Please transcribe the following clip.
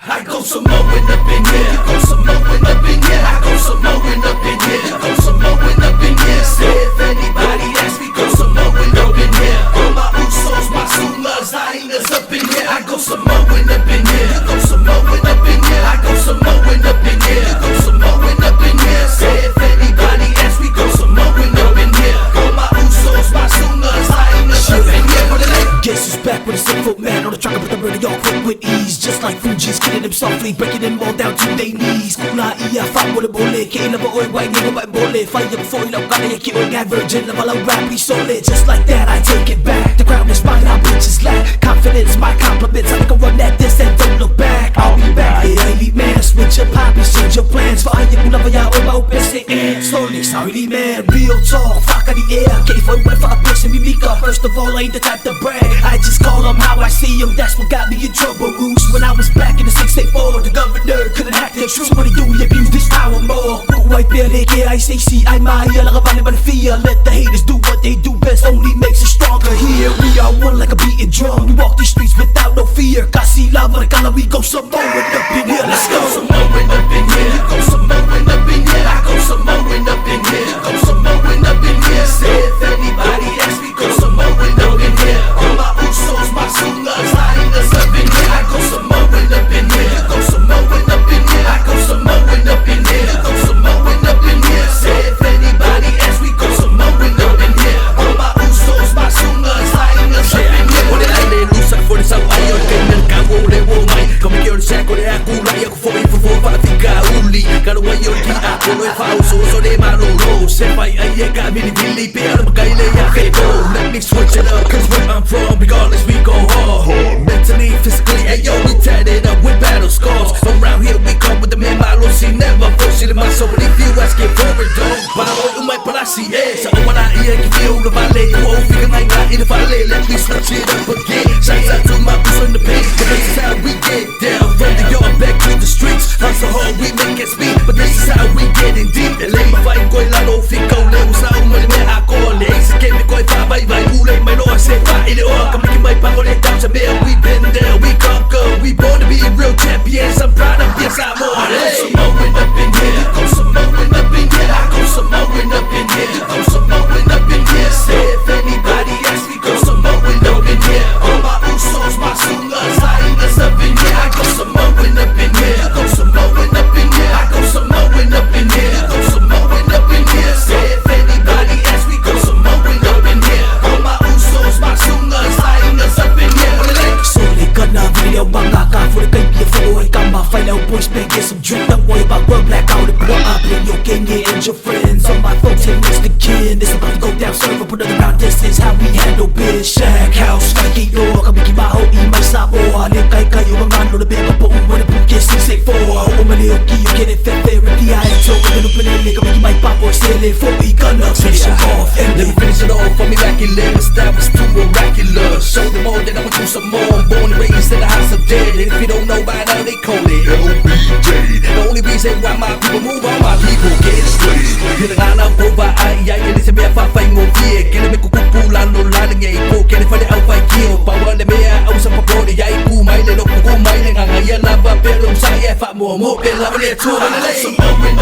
I go some mowing up in here. You go some mowing up in here. I go some mowing up in here. You go some mowing up in here. Say if anybody asks me, go some mowing up in here. All my usos, my sulas, hyenas up in here. I go some mowing up in here. You go some mowing up in here. I go some mowing up in here. You go some mowing up in here. Say if anybody asks me, go some mowing up in here. All my usos, my sulas, hyenas up in here. Guess who's back with a 6-foot man on the track, but the murder y'all quick with ease. Just like Fuji's killing them softly, breaking them all down to their knees. Kula iya, fuck with a bullet. Kain na ba oy, why nigga ba bullet? Fire before you love, gotta get killed. Got virgin, love all rap, we solid. Just like that, I take it back. The ground is mine, our bitches lack confidence, my compliments. I can run at this and don't look back. I'll be back, yeah, elite man. Switch your poppies, change your plans. For ayaw kung lava ya, oy, maupes the air. Slowly, sorry, man, real talk, fuck out the air. K-4 went for a person, mimika. First of all, I ain't the type to brag. I just call them how I see them, that's what got me in trouble. Roost when I was back in the 684, the governor couldn't hack the truth. What he do, he abused this power more. White bear, they KICC, I'm Maya, like a body by the fear. Let the haters do what they do best, only makes us stronger. Here we are one like a beating drum. We walk these streets without no fear. Kasi lava, the color, we go some mowing up in here. Let's go. Some mowing up in here. You go some mowing up in here. I go some mowing up in here. You go some mowing up in here. Say if anybody asks me, go some mowing up in here. All my usos, my sulas, hyenas up in here. I go some mowing up in here. You go some mowing up in here. I go some mowing up in here. You go some mowing up in here. Say if anybody asks me, go some mowing up in here. All my usos, my sulas, hyenas up in here. What did I lay loose up for the south? I don't get milk, I won't let one mine. Come here, the sack, or the apple, like a for me for 4-5 only. Got away your key, I pull it out, so they might know. Set by a year, got me the Billy Bear, I'm a guy, let me switch it up, cause where I'm from, regardless, we go hard. Mentally, physically, and yo, we tied it up with battle scars. Around here, we come with the man, my Lucy, never first in my soul. But if you ask it for it, don't follow in my palasi, eh? So, when I hear you feel the valley, you won't feel like in the valley, let me switch it up again. Shouts out to my boots on the pain, but this is how we get down. From the yard back to the streets, hustle hard, we make it speed, but this is how we getting deep. And let me fight, go, la no, fico, level, sound, money, man, I call it. It's a game, go, bye, bye, ulay, my lord, say, bye, in the oil, come making my power, let down to bear. We been there, we conquer, we born to be real champions. I'm proud of yes, I'm on it. I go some mowing up in here. You go some mowing up in here. I go some mowing up in here. You go some mowing up in here. Say if anybody asks me, go some mowing up in here. All my usos, my sulas, hyenas up in here. I go some mowing up in here. You go some mowing up in here. I go some mowing up in here. You go some mowing up in here. Say if anybody asks me, go some mowing up in here. All my usos, my sulas, hyenas up in here. Solid gun na video banga ka for the baby for it. Got my final boys man, get some drink. Don't worry about work blackout. If what up in your gang, yeah, and your friends. All my folks and Mr. Kin. This about to go down, serve up another round. This is how we handle biz. Shack house, Mikey York. I'm making my whole my sabo. I live kayo mga ano na big up. When the book gets 684. Oh, my little key, you get it fit there. If the eye told me to open it, I'm making my pop or sell it. For we gonna finish it off. Let me finish it off for me back in live. Established too miraculous. Show them all that I'ma do some more. Born and raised in the house of dead. And if you don't know by now, they call it LBJ. The only reason why my people move on, my people get straight. Hinanganap ko ba ay ay hindi sabi afafay mo fie. Kaya may kukupulan no lalang ay po. Kaya fa de alfay kiyo. Bawal na may au sa paponi ay kumay. Lelok mo kumay. Nangangayan na ba pero sa ifa mo mo. Pela ulit to. I go some mowing